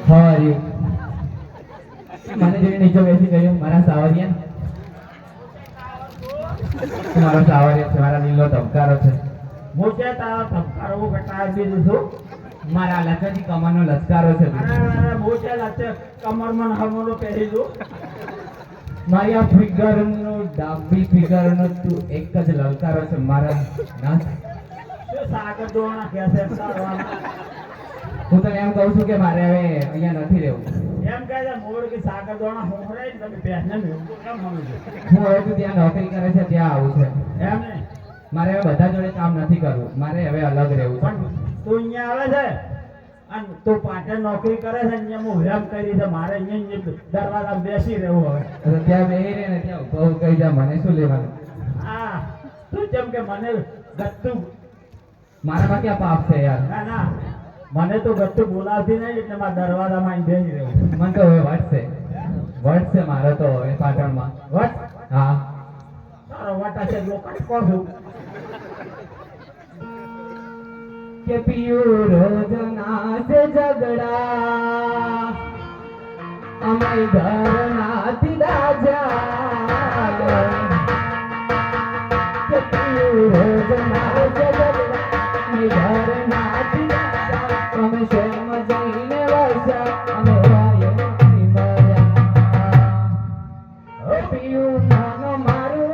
How are you? મને જોઈને નીચે બેસી ગયો મારા સાવરિયા. મારો સાવરિયા છે, મારા દિલનો ધબકારો છે. મોચે તારા ધબકારો ઘટાડી દીધું છું. મારા લચકની કમરનો લચકારો છે. અરે મોચે લચે કમરમાં હમણો પહેરી દઉં. મારી આ ફિગરનો ડાબી ફિગરનો તું એક જ લલકારો છે મારા નાથ. શું સાગર દોણા કહેશે તારવાના? હું તને એમ કહું છું કે મારે હવે અહીંયા નથી રહેવું. એમ કહે છે મોર કે સાગર દોણા હોંભળાય ને તમે પહેરને મેળવું કેમ મળું છું? હું હવે તું ત્યાં નોકરી કરે છે ત્યાં આવું છે. એમ ને મારે હવે બધા જોડે કામ નથી કરવું, મારે હવે અલગ રહેવું છે. પણ તું અહીંયા આવે છે અને તું પાટણ નોકરી કરે છે અહીંયા હું વેમ કરી છે મારે અહીંયા દરવાજા બેસી રહેવું હવે. તો ત્યાં બેહી રહે ને ત્યાં ઉભો કહી જા, મને શું લેવાનું? હા તું જેમ કે મને ગત્તું મારામાં ક્યાં પાપ છે યાર? ના ના મને તો ગત્તું બોલાવતી નહીં એટલે મારા દરવાજામાં અહીં બેસી રહેવું. મને તો હવે વટ છે મારો તો હવે પાટણમાં. વટ હા, તારો વટા છે લોકો કહો છું. કે પિયું રોજ નાસે ઝગડા અમે ઘર નાથી દાજા. કે પિયું રોજ નાસે ઝગડા અમે ઘર નાથી દાજા. અમે શેમ જઈને વસ્યા અમે વાય નથી મર્યા. પિયું નાનો મારું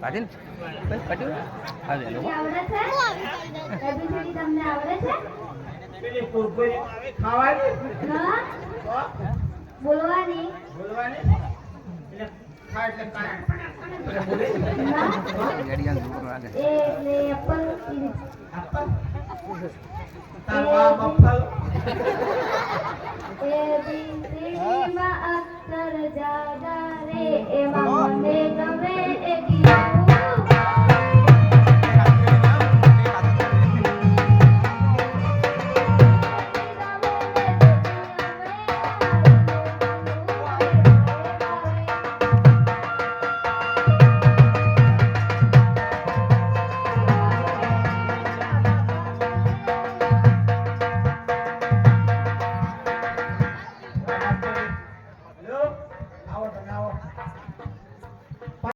પાટીલ પાટીલ આવે લોકો આવડે છે એબીસીડી તમને આવડે છે પેલી કુરકુરી આવે ખાવાની હા બોલવાની બોલવાની એટલે ખા એટલે કાન બોલે ના ગાડીਆਂ દૂર લાગે એ એટલે એપલ આપણ તારવા મફલ એબીસીડી માં અક્ષર જાડા રે એમાં મને ગમે એક